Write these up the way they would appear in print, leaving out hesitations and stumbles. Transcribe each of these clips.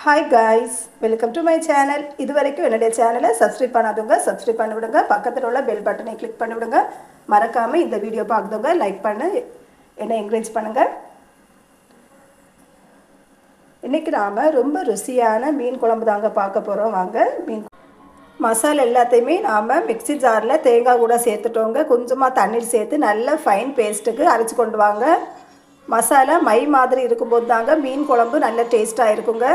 Hi guys, welcome to my channel. இது வரைக்கும் என்னுடைய சேனலை சப்ஸ்கிரைப் பண்ணாதவங்க சப்ஸ்கிரைப் பண்ணி விடுங்க. பக்கத்தில் உள்ள பெல் பட்டனை கிளிக் பண்ணி விடுங்க. மறக்காமல் இந்த வீடியோ பார்க்குறவங்க லைக் பண்ணு, என்னை என்கரேஜ் பண்ணுங்கள். இன்றைக்கி நாம் ரொம்ப ருசியான மீன் குழம்பு தாங்க பார்க்க போகிறோம். வாங்க. மீன் மசாலா எல்லாத்தையுமே நாம் மிக்ஸி ஜாரில் தேங்காய் கூட சேர்த்துட்டோங்க. கொஞ்சமாக தண்ணீர் சேர்த்து நல்ல ஃபைன் பேஸ்ட்டுக்கு அரைச்சி கொண்டு வாங்க. மசாலா மை மாதிரி இருக்கும்போது தாங்க மீன் குழம்பு நல்ல டேஸ்ட்டாக இருக்குங்க.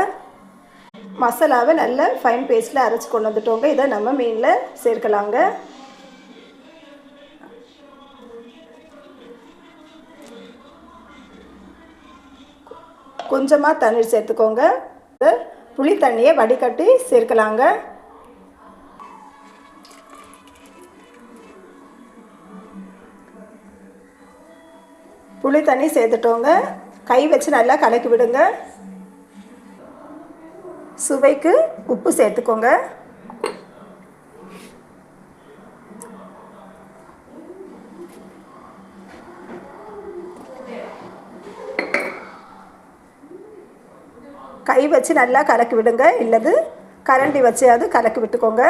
மசாலாவை நல்ல ஃபைன் பேஸ்ட்டில் அரைச்சி கொண்டு வந்துட்டோங்க. இதை நம்ம மீனில் சேர்க்கலாங்க. கொஞ்சமாக தண்ணீர் சேர்த்துக்கோங்க. புளி தண்ணியை வடிகட்டி சேர்க்கலாங்க. புளி தண்ணி சேர்த்துட்டோங்க. கை வச்சு நல்லா கலக்கி விடுங்க. சுவைக்கு உப்பு சேர்த்துக்கோங்க. கை வச்சு நல்லா கலக்கி விடுங்க, இல்லது கரண்டி வச்சு அது கலக்கி விட்டுக்கோங்க.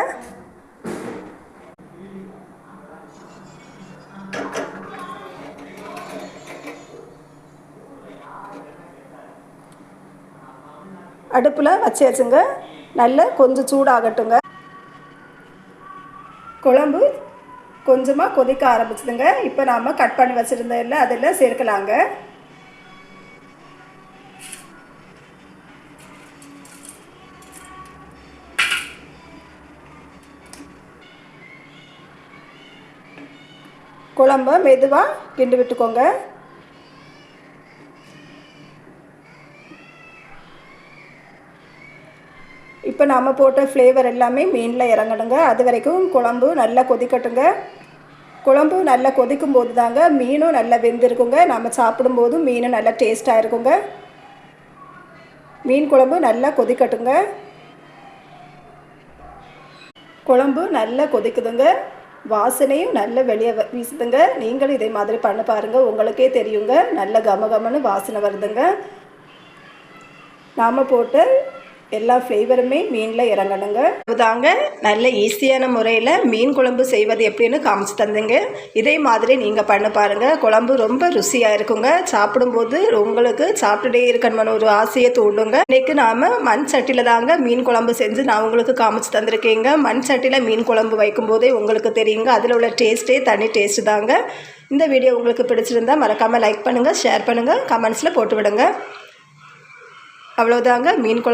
அடுப்பில் வச்சுங்க. நல்லா கொஞ்சம் சூடாகட்டுங்க. குழம்பு கொஞ்சமாக கொதிக்க ஆரம்பிச்சுதுங்க. இப்போ நாம் கட் பண்ணி வச்சுருந்ததில்ல, அதில் சேர்க்கலாங்க. குழம்ப மெதுவாக கிண்டி விட்டுக்கோங்க. இப்போ நாம் போட்ட ஃப்ளேவர் எல்லாமே மீனில் இறங்கணுங்க. அது வரைக்கும் குழம்பு நல்லா கொதிக்கட்டுங்க. குழம்பு நல்லா கொதிக்கும் போது தாங்க மீனும் நல்லா வெந்திருக்குங்க. நம்ம சாப்பிடும்போதும் மீனும் நல்லா டேஸ்ட்டாக இருக்குங்க. மீன் குழம்பு நல்லா கொதிக்கட்டுங்க. குழம்பு நல்லா கொதிக்குதுங்க. வாசனையும் நல்ல வெளியே வீசுதுங்க. நீங்களும் இதே மாதிரி பண்ண பாருங்கள், உங்களுக்கே தெரியுங்க. நல்ல கமகமன்னு வாசனை வருதுங்க. நாம் போட்டு எல்லா ஃப்ளேவருமே மீனில் இறங்கணுங்க. அதுதாங்க நல்ல ஈஸியான முறையில் மீன் குழம்பு செய்வது எப்படின்னு காமிச்சு தந்தேங்க. இதே மாதிரி நீங்கள் பண்ண பாருங்கள். குழம்பு ரொம்ப ருசியாக இருக்குங்க. சாப்பிடும்போது உங்களுக்கு சாப்பிட்டுட்டே இருக்கணும்னு ஒரு ஆசையை தூண்டுங்க. இன்றைக்கி நாம் மண் சட்டியில் தாங்க மீன் குழம்பு செஞ்சு நான் உங்களுக்கு காமிச்சு தந்திருக்கேங்க. மண் சட்டியில் மீன் குழம்பு வைக்கும்போதே உங்களுக்கு தெரியுங்க, அதில் உள்ள டேஸ்ட்டே தனி டேஸ்ட்டு தாங்க. இந்த வீடியோ உங்களுக்கு பிடிச்சிருந்தால் மறக்காமல் லைக் பண்ணுங்கள், ஷேர் பண்ணுங்கள், கமெண்ட்ஸில் போட்டு விடுங்க. அவ்வளோதாங்க மீன் குழம்பு.